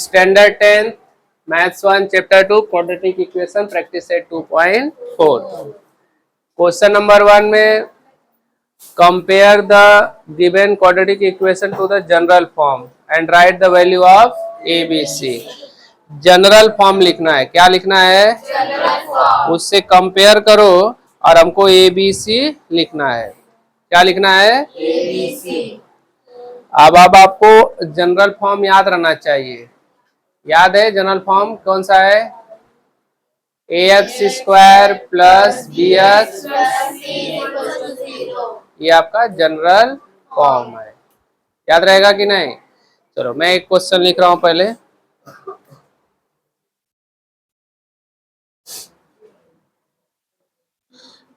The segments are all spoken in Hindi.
Standard 10th maths 1 chapter 2 quadratic equation practice set 2.4। Question number 1 में compare the given quadratic equation to the general form and write the value of A B C. General form लिखना है। क्या लिखना है? General form. उससे कंपेयर करो और हमको ए बी सी लिखना है। क्या लिखना है? A B C. अब आपको जनरल फॉर्म याद रहना चाहिए। याद है जनरल फॉर्म कौन सा है? A x square plus B X, ये आपका जनरल फॉर्म है। याद रहेगा कि नहीं? चलो मैं एक क्वेश्चन लिख रहा हूं पहले।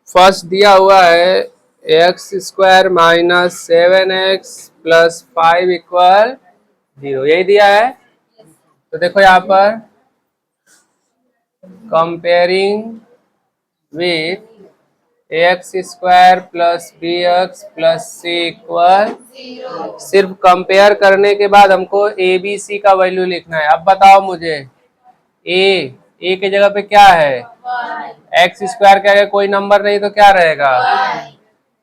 फर्स्ट दिया हुआ है x square minus 7x plus 5 equal 0, यही दिया है। तो देखो यहाँ पर comparing with x square plus B x plus C equal 0। सिर्फ कंपेयर करने के बाद हमको ए बी सी का वैल्यू लिखना है। अब बताओ मुझे ए के जगह पे क्या है? एक्स स्क्वायर के आगे कोई नंबर नहीं तो क्या रहेगा?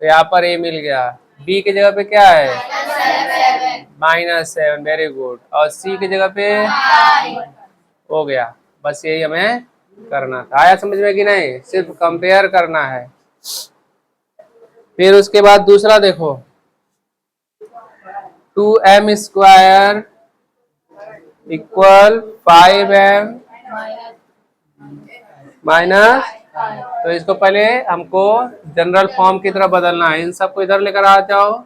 तो यहाँ पर ए मिल गया। बी के जगह पे क्या है? -7। Very good. और सी के जगह पे हो गया। बस यही हमें करना था। आया समझ में कि नहीं? सिर्फ कंपेयर करना है। फिर उसके बाद दूसरा देखो 2m square equal 5m minus, तो इसको पहले हमको जनरल फॉर्म की तरफ बदलना है। इन सबको इधर लेकर आ जाओ।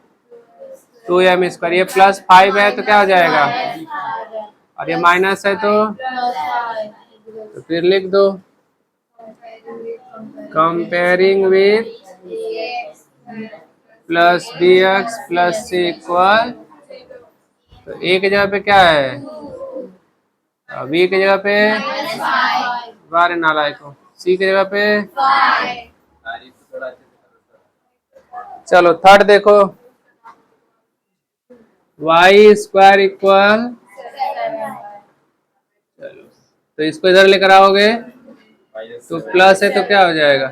2m स्क्वायर, ये प्लस 5 है तो क्या हो जाएगा? और ये माइनस है तो फिर लिख दो comparing with plus B x plus C equal, तो ए की जगह पे क्या है? बी की जगह पे बारह नालायकों, सी की जगह पे। चलो थर्ड देखो वाई स्क्वायर इक्वल, चलो तो इसको इधर लेकर आओगे तो प्लस है तो क्या हो जाएगा?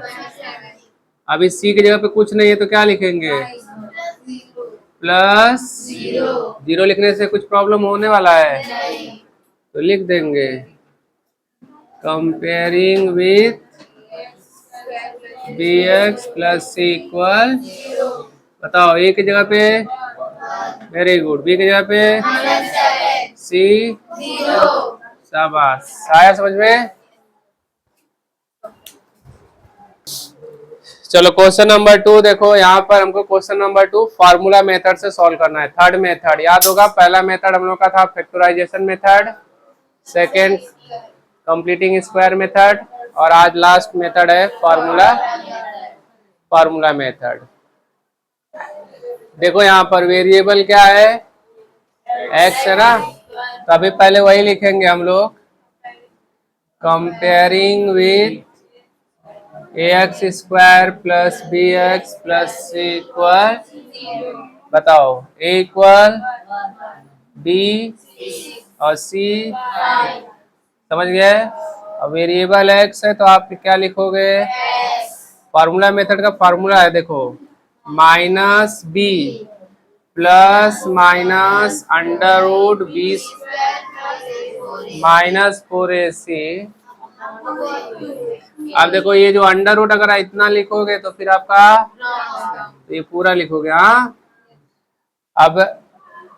अभी सी की जगह पे कुछ नहीं है तो क्या लिखेंगे? प्लस 0 लिखने से कुछ प्रॉब्लम होने वाला है? तो लिख देंगे comparing with B x plus C equal, बताओ ए की जगह पे, वेरी गुड, बी की जगह पे सी, शाबाश। आया समझ में? चलो क्वेश्चन नंबर 2 देखो। यहाँ पर हमको क्वेश्चन नंबर 2 फार्मूला मेथड से सॉल्व करना है। थर्ड मेथड याद होगा। पहला मेथड हम लोग का था factorization method, second completing square method, और आज लास्ट मेथड है फार्मूला मेथड। देखो यहाँ पर वेरिएबल क्या है? एक्स है ना, तो अभी पहले वही लिखेंगे हम लोग comparing with A x square plus B x plus C equal, बताओ ए इक्वल बी और सी, समझ गए? अब वेरिएबल एक्स है तो आप क्या लिखोगे? फार्मूला मेथड का फार्मूला है देखो, minus B plus minus under root B minus 4ac। अब देखो ये जो अंडर रूट अगर इतना लिखोगे तो फिर आपका ये पूरा लिखोगे। हाँ, अब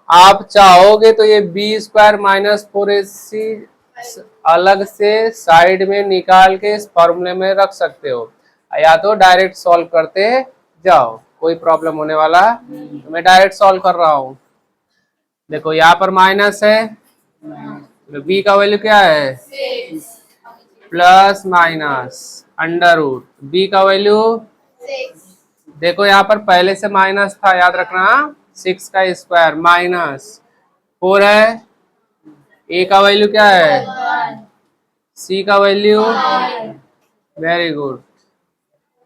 आप चाहोगे तो ये बी स्क्वायर माइनस 4ac अलग से साइड में निकाल के इस फॉर्मूले में रख सकते हो, या तो डायरेक्ट सॉल्व करते जाओ, कोई प्रॉब्लम होने वाला तो मैं डायरेक्ट सॉल्व कर रहा हूँ। देखो यहाँ पर माइनस है, बी का वैल्यू क्या है? Plus minus under root B का वैल्यू, देखो यहाँ पर पहले से माइनस था, याद रखना। 6 का स्क्वायर माइनस 4 है, ए का वैल्यू क्या है? सी का वैल्यू, वेरी गुड,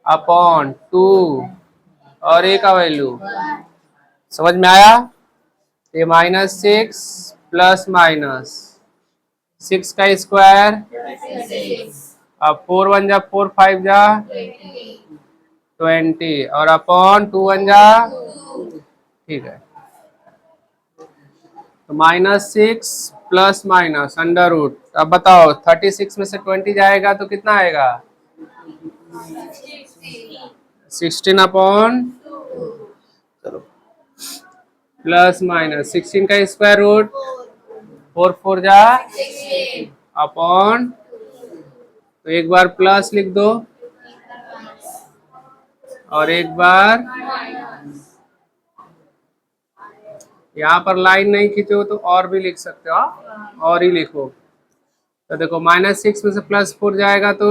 अपॉन 2 और ए का वैल्यू, समझ में आया? ये -6 प्लस माइनस 6 का स्क्वायर, अब 4 वन जा 4, 5 जा 20 और अपॉन 2 वन जा, ठीक है। तो -6 प्लस माइनस अंडर रूट। अब बताओ 36 में से 20 जाएगा तो कितना आएगा? 16 अपॉन, चलो प्लस माइनस 16 का स्क्वायर रूट 4 4 जा अपॉन, तो एक बार प्लस लिख दो और एक बार, यहाँ पर लाइन नहीं खींचे हो तो और भी लिख सकते हो, और ही लिखो। तो देखो -6 में से +4 जाएगा तो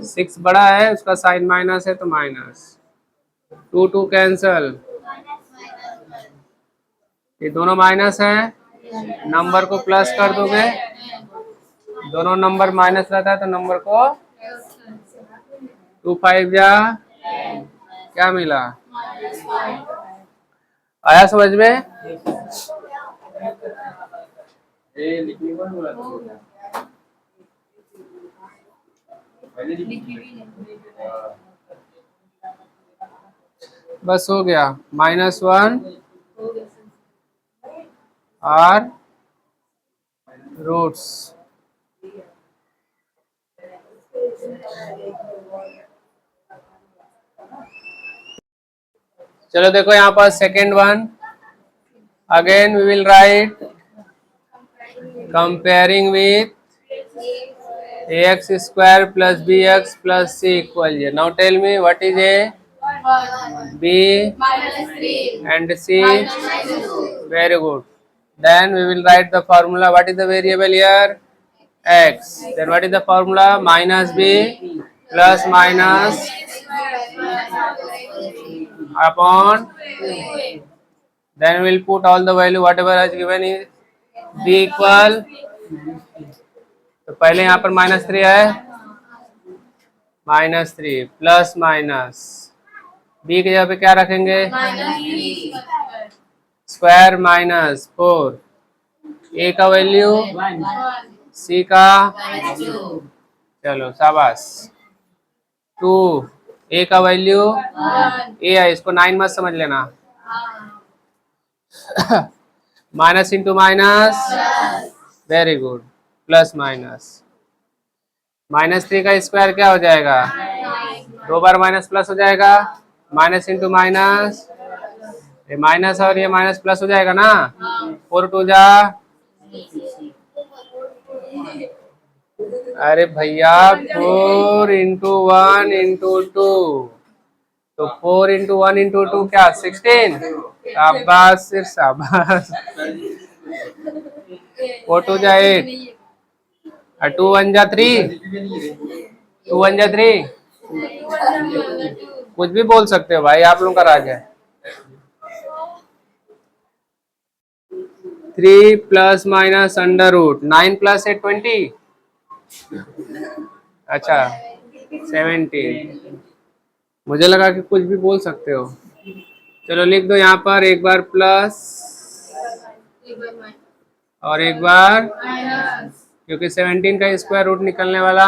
6 बड़ा है, उसका साइन माइनस है तो माइनस, 2 2 कैंसल, ये दोनों माइनस है, नंबर को प्लस कर दोगे, दोनों नंबर माइनस रहता है तो नंबर को 2 5 जा, क्या मिला? आया समझ में? बस हो गया, -1 आर रूट्स। चलो देखो यहाँ पर second one, again we will write comparing with ax square plus bx plus c equal here. Now tell me what is a, b and c? Very good. Then we will write the formula. What is the variable here? X. Then what is the formula? -b plus minus upon, then we will put all the value whatever has given is b equal, तो पहले यहाँ पर -3 है, -3 प्लस माइनस बी की जगह पे क्या रखेंगे? स्क्वायर -4, ए का वैल्यू, सी का, चलो शाबाश, 2, ए का वैल्यू ए है, इसको 9 मत समझ लेना, minus into minus, very good, plus minus, -3 का स्क्वायर क्या हो जाएगा? 2 बार माइनस प्लस हो जाएगा, माइनस इंटू माइनस, ये माइनस और ये माइनस प्लस हो जाएगा ना, 4 2 जा, अरे भैया 4 इंटू 1 इंटू 2, तो 4 इंटू 1 इंटू 2 क्या 16? शाबाश सिर्फ शाबाश, 4 2 जा 8 और 2 1 जा 3, 2 1 जा 3, कुछ भी बोल सकते हो भाई, आप लोगों का राज है। 3 प्लस माइनस अंडर रूट, 9 प्लस 8 20, अच्छा 17, मुझे लगा कि कुछ भी बोल सकते हो। चलो लिख दो यहाँ पर, एक बार प्लस और एक बार, क्योंकि 17 का स्क्वायर रूट निकलने वाला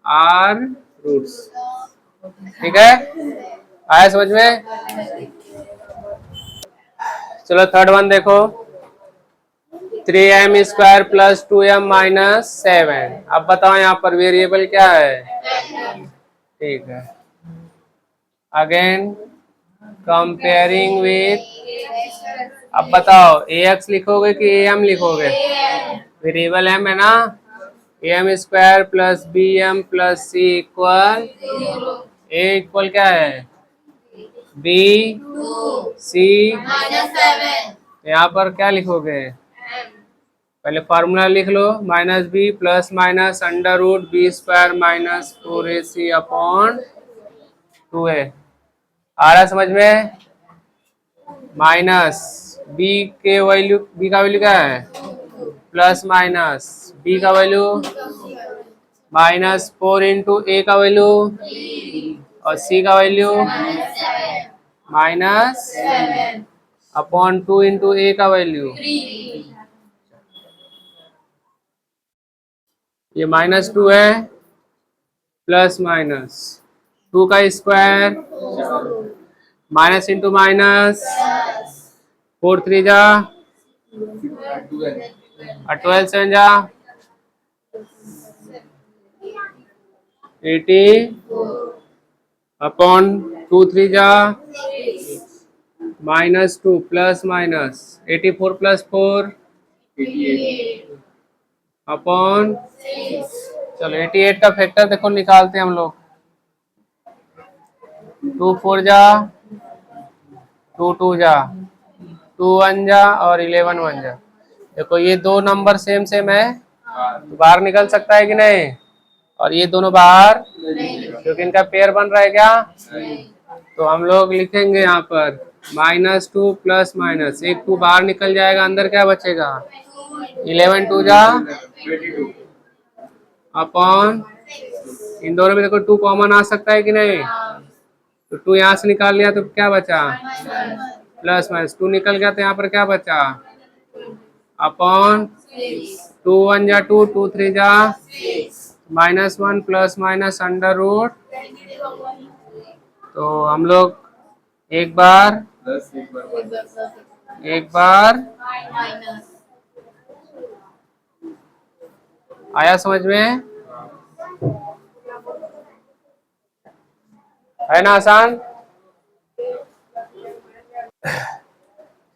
आर रूट्स, ठीक है, आया समझ में? चलो थर्ड वन देखो, 3m square plus 2m minus 7। अब बताओ यहाँ पर वेरिएबल क्या है? ठीक है, अगेन कंपेयरिंग विथ, अब बताओ ax लिखोगे कि am लिखोगे? वेरिएबल m है ना, am square plus bm plus c equal, a equal क्या है? b, c, यहाँ पर क्या लिखोगे? पहले फार्मूला लिख लो, -b plus minus under root B square minus 4ac upon 2a। आ रहा समझ में? माइनस बी के वैल्यू, बी का वैल्यू क्या है? प्लस माइनस बी का वैल्यू -4 इंटू ए का वैल्यू और सी का वैल्यू -7 अपॉन 2 इंटू ए का वैल्यू। ये -2 है, प्लस माइनस 2 का स्क्वायर, माइनस इंटू माइनस, 4 3 जा, और 12 7 जा, 80 अपॉन 2 3 जा, -2 प्लस माइनस 84 प्लस 4 अपॉन, चलो 88 का फैक्टर देखो निकालते हैं हम लोग। 2 4 जा, 2 2 जा, 2 1 जा, और 11 1 जा। देखो ये दो नंबर सेम सेम है, तो बाहर निकल सकता है कि नहीं? और ये दोनों बाहर, क्योंकि इनका पेयर बन रहा है क्या? तो हम लोग लिखेंगे यहाँ पर -2 प्लस माइनस, एक 2 बाहर निकल जाएगा, अंदर क्या बचेगा? 11 2 जा, अपॉन, इन दोनों में देखो 2 कॉमन आ सकता है कि नहीं? तो 2 यहाँ से निकाल लिया तो क्या बचा? प्लस माइनस 2 निकल गया तो यहाँ पर क्या बचा? अपॉन 2 1 जा 2, 2 3 जा, -1 प्लस माइनस अंडर रूट। तो हम लोग एक बार आया समझ में? है ना आसान?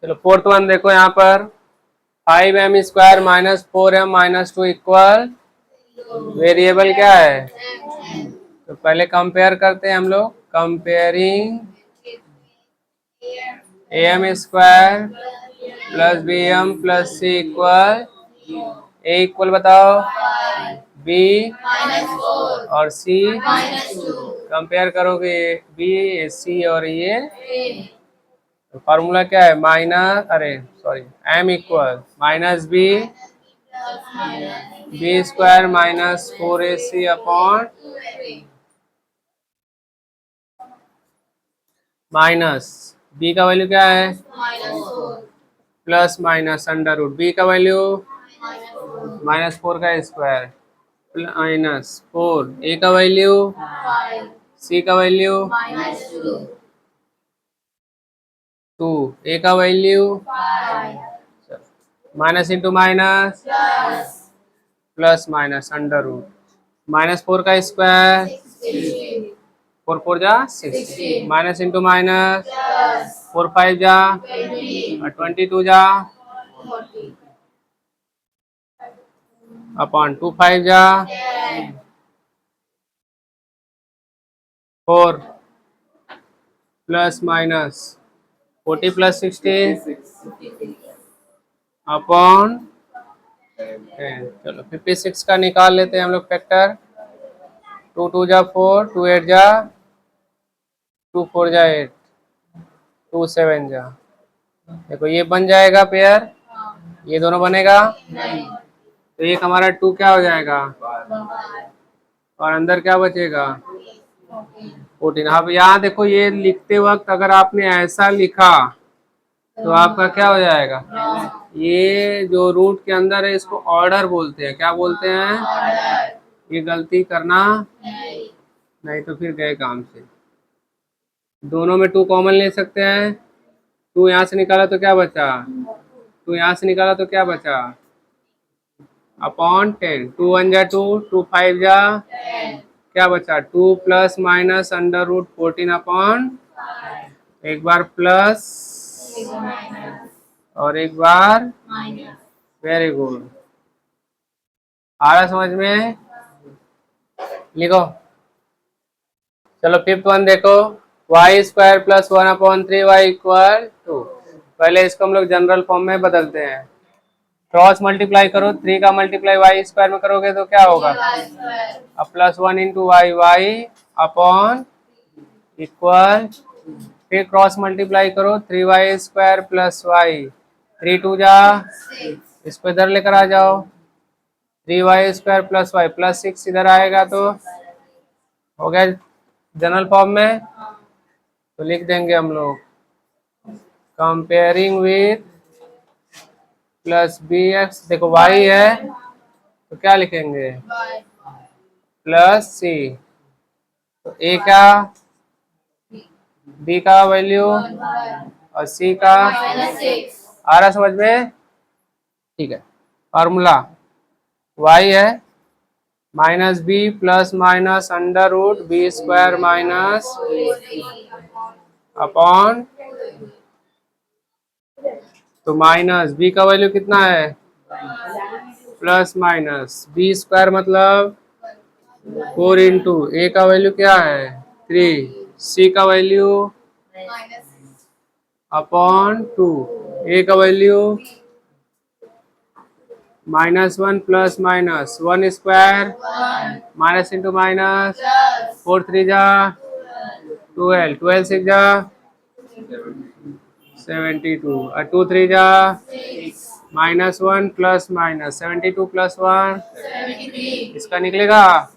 चलो फोर्थ वन देखो यहाँ पर, 5m square minus 4m minus 2 equal, variable क्या है? तो पहले कंपेयर करते हैं हम लोग, comparing am square plus bm plus c equal, a equal बताओ, b और c, कंपेयर करोगे b c और ये, तो फार्मूला क्या है? m equal -b square minus 4ac upon minus b का वैल्यू क्या है? Plus minus under root, b का वैल्यू -4 का स्क्वायर माइनस 4, a का वैल्यू, c का वैल्यू 2, a का value minus into minus plus minus under root, -4 का स्क्वायर, 4 4 जा 6, माइनस इंटू माइनस, 4 5 जा, और 22 जा, अपॉन 2 5 जा, 4 प्लस माइनस 40 प्लस 60 अपॉन 10। चलो 56 का निकाल लेते हैं हम लोग फैक्टर, 2 2 जा 4, 2 8 जा, 2 4 जा 8, 2 7 जा। देखो ये बन जाएगा पेयर, ये दोनों बनेगा, तो एक हमारा 2 क्या हो जाएगा, और अंदर क्या बचेगा? 14। अब यहाँ देखो ये लिखते वक्त अगर आपने ऐसा लिखा तो आपका क्या हो जाएगा? ये जो रूट के अंदर है इसको ऑर्डर बोलते हैं, क्या बोलते हैं? ये गलती करना नहीं, तो फिर गए काम से। दोनों में 2 कॉमन ले सकते हैं, 2 यहाँ से निकाला तो क्या बचा? 2 यहाँ से निकाला तो क्या बचा? अपॉन 10, 2 1 जा 2, 2 5 जा, क्या बचा? 2 plus minus under root 14 upon, एक बार प्लस और एक बार, वेरी गुड। आ रहा समझ में? लिखो। चलो फिफ्थ वन देखो, y square plus 1 upon 3y equal 2। पहले इसको हम लोग जनरल फॉर्म में बदलते हैं, क्रॉस मल्टीप्लाई करो, 3 का मल्टीप्लाई वाई स्क्वायर में करोगे तो क्या होगा? अब plus 1 into y upon equal, फिर क्रॉस मल्टीप्लाई करो, 3y स्क्वायर प्लस वाई, 3 2 जा, इसको इधर लेकर आ जाओ, 3y square plus Y plus 6 इधर आएगा तो हो गया जनरल फॉर्म में। तो लिख देंगे हम लोग comparing with plus B x, देखो y है तो क्या लिखेंगे प्लस सी। तो ए का बी का वैल्यू और सी का आ रहा समझ में? ठीक है, फॉर्मूला y है minus B plus minus under root B square minus upon, तो माइनस बी का वैल्यू कितना है प्लस माइनस बी स्क्वायर मतलब 4 इंटू ए का वैल्यू क्या है 3, सी का वैल्यू अपॉन 2, ए का value -1 plus minus 1 square minus into minus 4 3 जा 12, 12 6 जा 72 और 2 3 जा -1 प्लस माइनस 72 प्लस 1 इसका निकलेगा।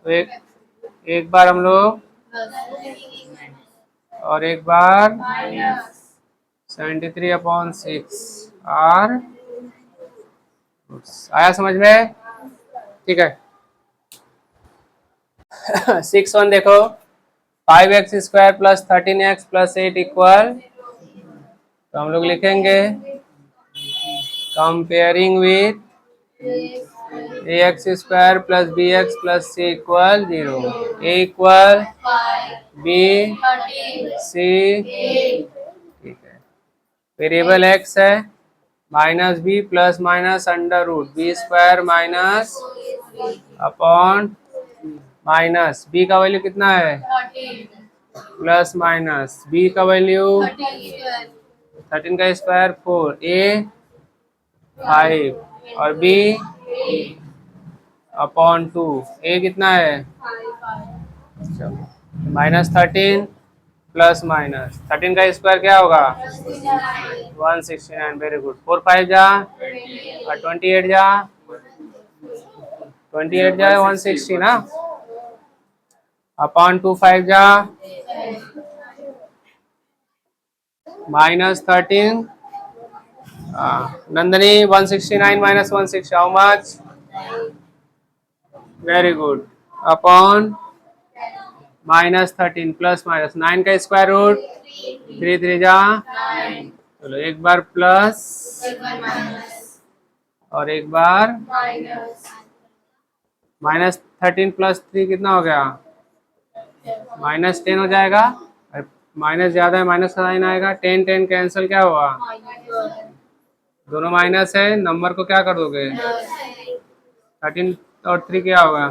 तो एक बार हम लोग और एक बार 73/6 और आया समझ में? ठीक है। 6 1 देखो 5x square plus 13x plus 8 equal, तो हम लोग लिखेंगे comparing with ax square plus bx plus c equal 0, a equal b c, ठीक है। वेरिएबल x है minus B plus minus under root B square minus upon minus B का वैल्यू कितना है प्लस माइनस बी का वैल्यू 13 का स्क्वायर 4, ए 5 और बी अपॉन 2, ए कितना है -13 प्लस माइनस 13 का स्क्वायर क्या होगा 169, वेरी गुड। 4 5 जा और 28 जा 160 ना, अपॉन 2 5 जा -13, Nandini 169 minus 160 how much, very good, upon -13 plus minus 9 का स्क्वायर रूट 3 3 जा, चलो एक बार प्लस और एक बार -13 प्लस 3 कितना हो गया -10 हो जाएगा, माइनस ज्यादा है माइनस का साइन आएगा, 10 10 कैंसिल क्या हुआ दोनों माइनस है, नंबर को क्या कर दोगे 13 और 3 क्या होगा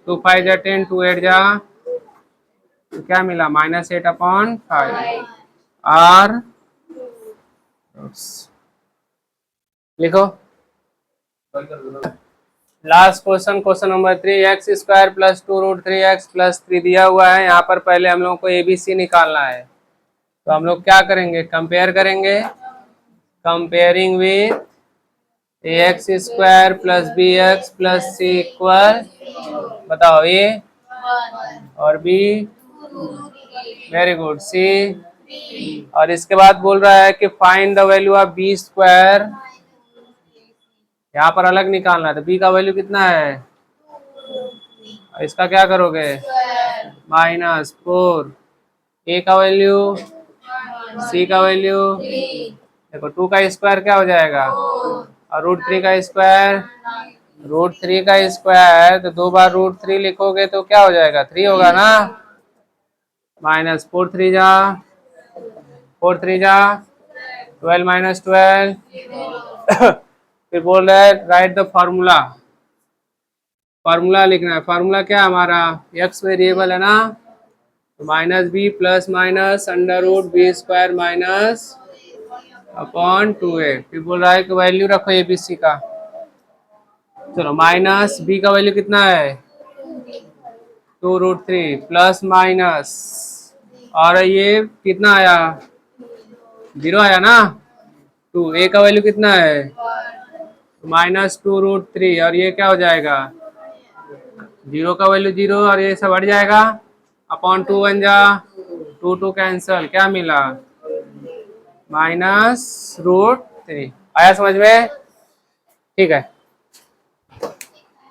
2 5 जा 10 2 8 जा, तो क्या मिला -8/5 आर, लिखो last question, question number 3, x square plus 2 root 3x plus 3 दिया हुआ है। यहाँ पर पहले हम लोगों को ABC निकालना है, तो हम लोग क्या करेंगे कंपेयर करेंगे, comparing with ax square plus bx plus c equal, बताओ ए और b, वेरी गुड, c, और इसके बाद बोल रहा है कि find the value of b square, यहाँ पर अलग निकालना है, तो b का वैल्यू कितना है, इसका क्या करोगे -4, a का वैल्यू c का वैल्यू देखो 2 का स्क्वायर क्या हो जाएगा और √3 का स्क्वायर, √3 का स्क्वायर तो 2 बार √3 लिखोगे तो क्या हो जाएगा 3 होगा ना, -4 3 जा 4 3 जा 12 -12 फिर बोल रहा है राइट द फार्मूला, फार्मूला लिखना है, फार्मूला क्या हमारा x वेरिएबल है ना, तो -b plus minus under root B square minus upon 2a, फिर बोल रहा है कि वैल्यू रखो ABC का, चलो माइनस b का वैल्यू कितना है 2√3 प्लस माइनस, और ये कितना आया 0 आया ना, 2, a का वैल्यू कितना है -2√3 और ये क्या हो जाएगा 0 का वैल्यू 0 और ये सब हट जाएगा, अपॉन 2 1 जा 2 2 कैंसल, क्या मिला -√3, आया समझ में? ठीक है।